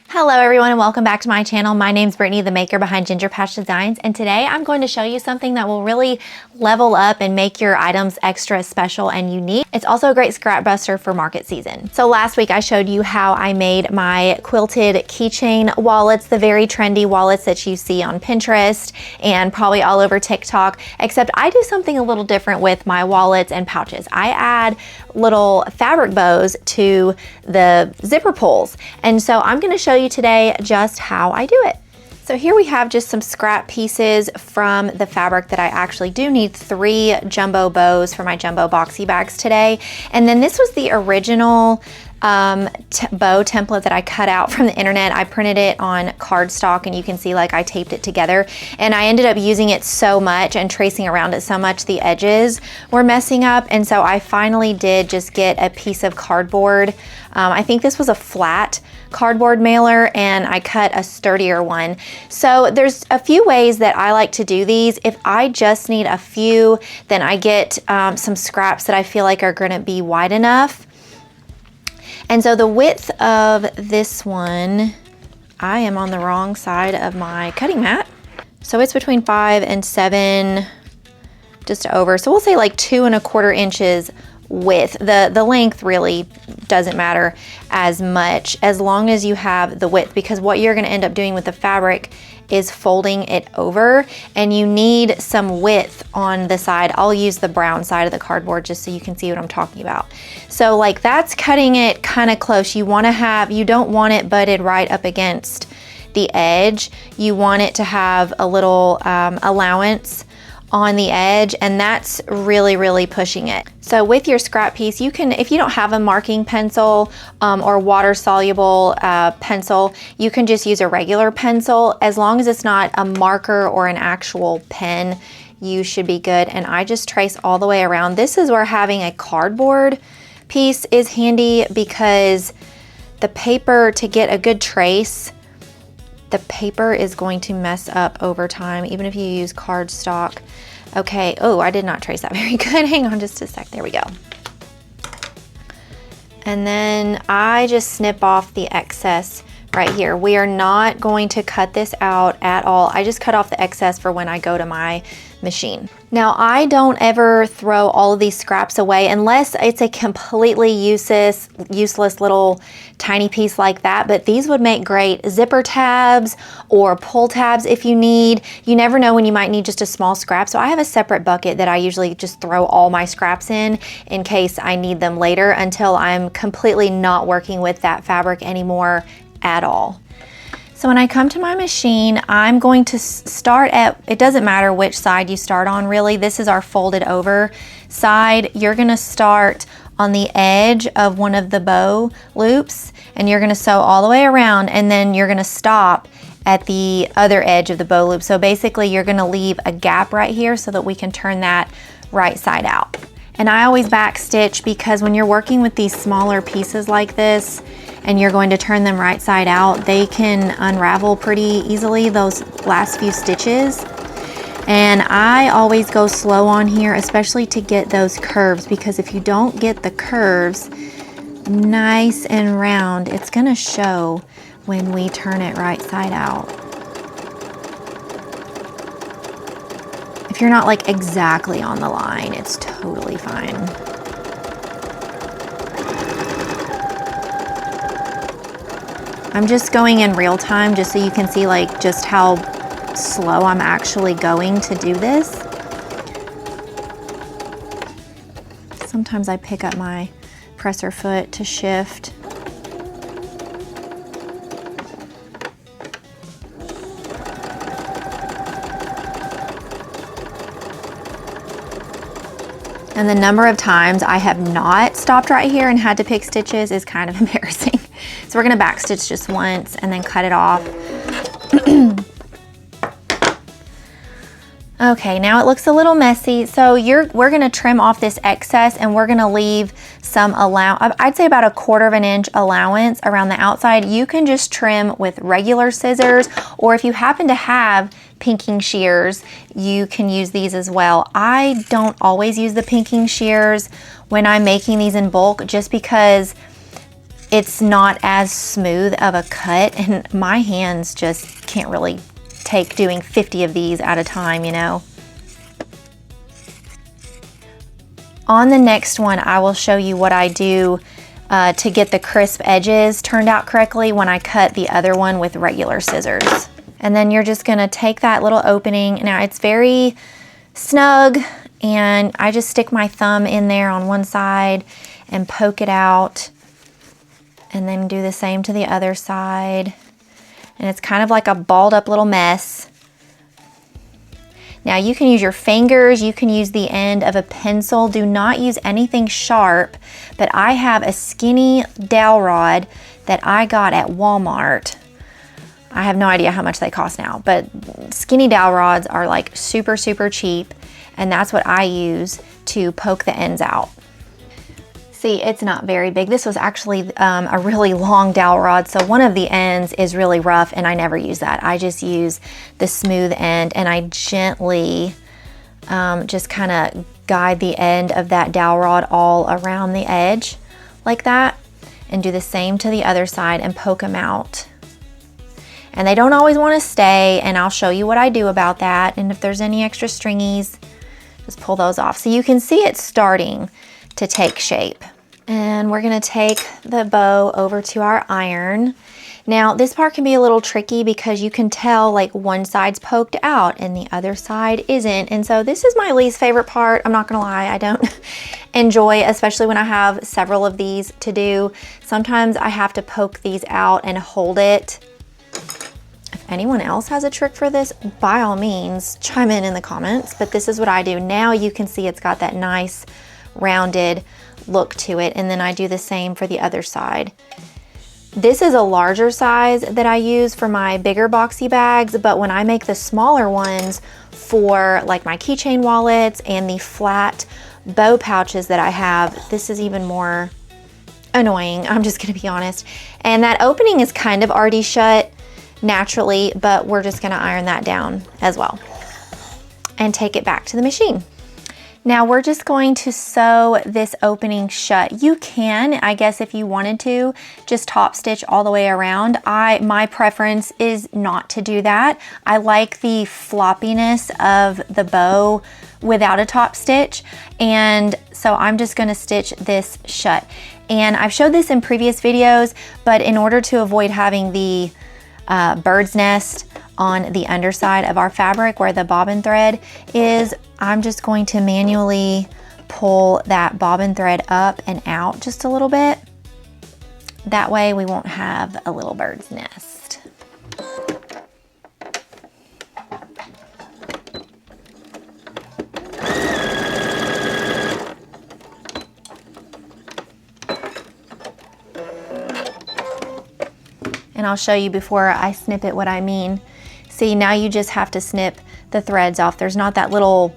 Hello everyone and welcome back to my channel. My name's Brittany, the maker behind Ginger Patch Designs, and today I'm going to show you something that will really level up and make your items extra special and unique. It's also a great scrap buster for market season. So last week I showed you how I made my quilted keychain wallets, the very trendy wallets that you see on Pinterest and probably all over TikTok, except I do something a little different with my wallets and pouches. I add little fabric bows to the zipper pulls, and so I'm going to show you today just how I do it. So here we have just some scrap pieces from the fabric that I actually do need 3 jumbo bows for my jumbo boxy bags today. And then this was the original bow template that I cut out from the internet. I printed it on cardstock and you can see like I taped it together, and I ended up using it so much and tracing around it so much the edges were messing up, and so I finally did just get a piece of cardboard. I think this was a flat cardboard mailer and I cut a sturdier one. So there's a few ways that I like to do these. If I just need a few, then I get some scraps that I feel like are going to be wide enough. And so the width of this one, I am on the wrong side of my cutting mat. So it's between 5 and 7, just over. So we'll say like 2¼ inches width. The length really doesn't matter as much as long as you have the width, because what you're going to end up doing with the fabric is folding it over, and you need some width on the side. I'll use the brown side of the cardboard just so you can see what I'm talking about. So like that's cutting it kind of close. You don't want it butted right up against the edge. You want it to have a little allowance on the edge, and that's really pushing it. So with your scrap piece, you can, if you don't have a marking pencil or water soluble pencil, you can just use a regular pencil. As long as it's not a marker or an actual pen, you should be good. And I just trace all the way around. This is where having a cardboard piece is handy, because the paper, to get a good trace, the paper is going to mess up over time, even if you use cardstock. Okay, oh, I did not trace that very good. Hang on just a sec, there we go. And then I just snip off the excess right here. We are not going to cut this out at all. I just cut off the excess for when I go to my machine. Now, I don't ever throw all of these scraps away unless it's a completely useless little tiny piece like that, but these would make great zipper tabs or pull tabs if you need. You never know when you might need just a small scrap, so I have a separate bucket that I usually just throw all my scraps in case I need them later, until I'm completely not working with that fabric anymore at all. So when I come to my machine, I'm going to start at, it doesn't matter which side you start on really. This is our folded over side. You're gonna start on the edge of one of the bow loops, and you're gonna sew all the way around, and then you're gonna stop at the other edge of the bow loop. So basically you're gonna leave a gap right here so that we can turn that right side out. And I always back stitch, because when you're working with these smaller pieces like this, and you're going to turn them right side out, they can unravel pretty easily, those last few stitches. And I always go slow on here, especially to get those curves, because if you don't get the curves nice and round, it's gonna show when we turn it right side out. If you're not like exactly on the line, it's totally fine. I'm just going in real time just so you can see like just how slow I'm actually going to do this. Sometimes I pick up my presser foot to shift. And the number of times I have not stopped right here and had to pick stitches is kind of embarrassing. So we're gonna back stitch just once and then cut it off. Okay, now it looks a little messy. So we're gonna trim off this excess, and we're gonna leave some I'd say about 1/4 inch allowance around the outside. You can just trim with regular scissors, or if you happen to have pinking shears, you can use these as well. I don't always use the pinking shears when I'm making these in bulk, just because it's not as smooth of a cut, and my hands just can't really take doing 50 of these at a time, you know. On the next one, I will show you what I do to get the crisp edges turned out correctly when I cut the other one with regular scissors. And then you're just gonna take that little opening. Now it's very snug, and I just stick my thumb in there on one side and poke it out, and then do the same to the other side. And it's kind of like a balled up little mess. Now you can use your fingers, you can use the end of a pencil. Do not use anything sharp, but I have a skinny dowel rod that I got at Walmart. I have no idea how much they cost now, but skinny dowel rods are like super, super cheap, and that's what I use to poke the ends out. See, it's not very big. This was actually a really long dowel rod, so one of the ends is really rough, and I never use that. I just use the smooth end, and I gently just kind of guide the end of that dowel rod all around the edge like that, and do the same to the other side and poke them out. And they don't always want to stay, and I'll show you what I do about that. And if there's any extra stringies, just pull those off. So you can see it starting to take shape. And we're gonna take the bow over to our iron. Now this part can be a little tricky because you can tell like one side's poked out and the other side isn't. And so this is my least favorite part. I'm not gonna lie, I don't enjoy, especially when I have several of these to do. Sometimes I have to poke these out and hold it. If anyone else has a trick for this, by all means, chime in the comments, but this is what I do. Now you can see it's got that nice rounded look to it, and then I do the same for the other side. This is a larger size that I use for my bigger boxy bags, but when I make the smaller ones for like my keychain wallets and the flat bow pouches that I have, this is even more annoying, I'm just gonna be honest. And that opening is kind of already shut naturally, but we're just gonna iron that down as well and take it back to the machine. Now we're just going to sew this opening shut. You can, I guess if you wanted to, just top stitch all the way around. My preference is not to do that. I like the floppiness of the bow without a top stitch, and so I'm just gonna stitch this shut. And I've showed this in previous videos, but in order to avoid having the bird's nest on the underside of our fabric where the bobbin thread is, I'm just going to manually pull that bobbin thread up and out just a little bit. That way we won't have a little bird's nest. And I'll show you before I snip it what I mean. See, now you just have to snip the threads off. There's not that little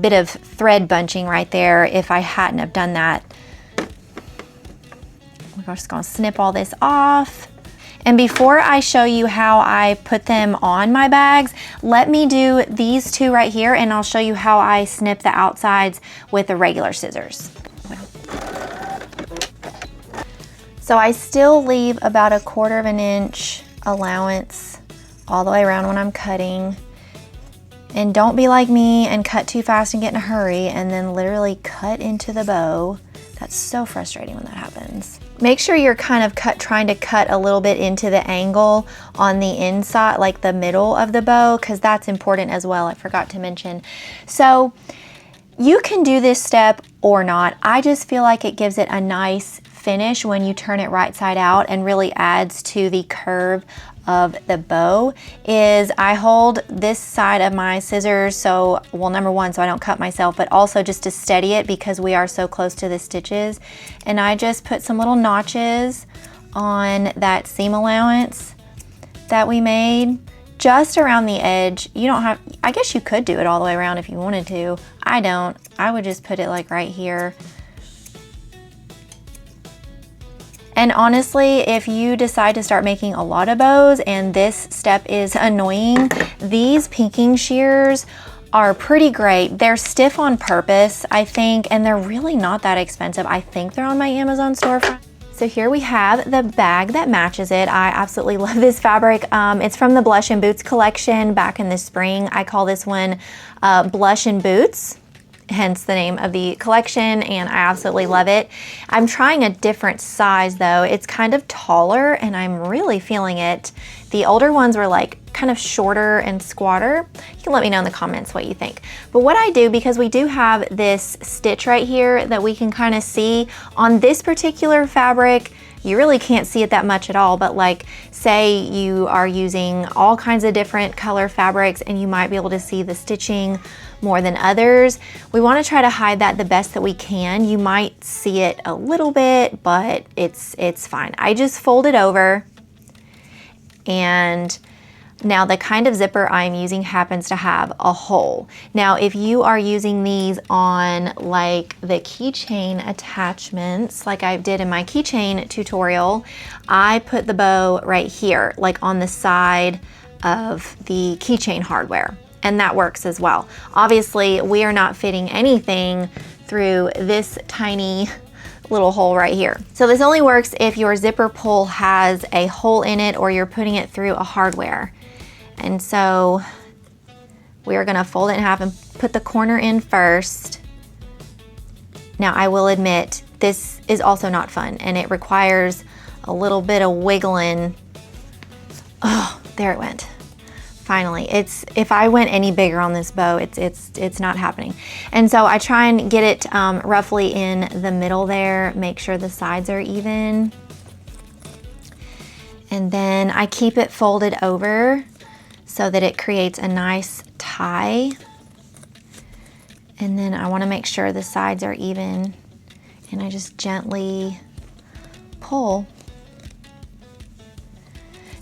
bit of thread bunching right there if I hadn't have done that. We're just gonna snip all this off. And before I show you how I put them on my bags, let me do these two right here, and I'll show you how I snip the outsides with the regular scissors. So I still leave about 1/4 inch allowance all the way around when I'm cutting. And don't be like me and cut too fast and get in a hurry and then literally cut into the bow. That's so frustrating when that happens. Make sure you're kind of trying to cut a little bit into the angle on the inside, like the middle of the bow, because that's important as well, I forgot to mention. So you can do this step or not. I just feel like it gives it a nice finish when you turn it right side out and really adds to the curve of the bow. Is I hold this side of my scissors, so, well, number one, so I don't cut myself, but also just to steady it because we are so close to the stitches. And I just put some little notches on that seam allowance that we made just around the edge. You don't have, I guess you could do it all the way around if you wanted to. I don't. I would just put it like right here. And honestly, if you decide to start making a lot of bows and this step is annoying, these pinking shears are pretty great. They're stiff on purpose, I think, and they're really not that expensive. I think they're on my Amazon storefront. So here we have the bag that matches it. I absolutely love this fabric. It's from the Blush and Boots collection back in the spring. I call this one Blush and Boots, hence the name of the collection, and I absolutely love it. I'm trying a different size though. It's kind of taller and I'm really feeling it. The older ones were like kind of shorter and squatter. You can let me know in the comments what you think. But what I do, because we do have this stitch right here that we can kind of see on this particular fabric, you really can't see it that much at all, but like say you are using all kinds of different color fabrics and you might be able to see the stitching more than others. We want to try to hide that the best that we can. You might see it a little bit, but it's fine. I just fold it over, and now the kind of zipper I'm using happens to have a hole. Now if you are using these on like the keychain attachments, like I did in my keychain tutorial, I put the bow right here, like on the side of the keychain hardware, and that works as well. Obviously we are not fitting anything through this tiny little hole right here. So this only works if your zipper pull has a hole in it or you're putting it through a hardware. And so we are gonna fold it in half and put the corner in first. Now I will admit, this is also not fun and it requires a little bit of wiggling. Oh, there it went. Finally, if I went any bigger on this bow, it's not happening. And so I try and get it roughly in the middle there, make sure the sides are even. And then I keep it folded over so that it creates a nice tie. And then I want to make sure the sides are even, and I just gently pull.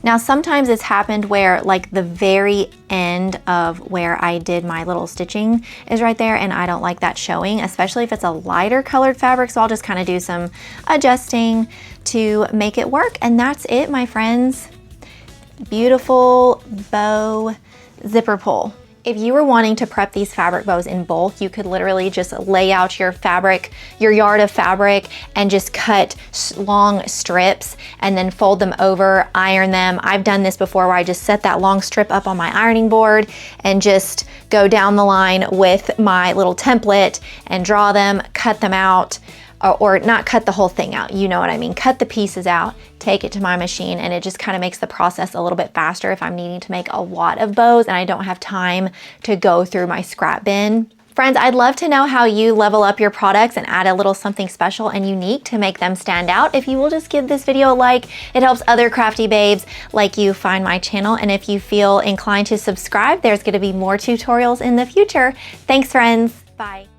Now sometimes it's happened where like the very end of where I did my little stitching is right there, and I don't like that showing, especially if it's a lighter colored fabric. So I'll just kind of do some adjusting to make it work. And that's it, my friends. Beautiful bow zipper pull. If you were wanting to prep these fabric bows in bulk, you could literally just lay out your fabric, your yard of fabric, and just cut long strips and then fold them over, iron them. I've done this before where I just set that long strip up on my ironing board and just go down the line with my little template and draw them, cut them out, or not cut the whole thing out, you know what I mean. Cut the pieces out, take it to my machine, and it just kind of makes the process a little bit faster if I'm needing to make a lot of bows and I don't have time to go through my scrap bin. Friends, I'd love to know how you level up your products and add a little something special and unique to make them stand out. If you will just give this video a like, it helps other crafty babes like you find my channel. And if you feel inclined to subscribe, there's gonna be more tutorials in the future. Thanks, friends. Bye.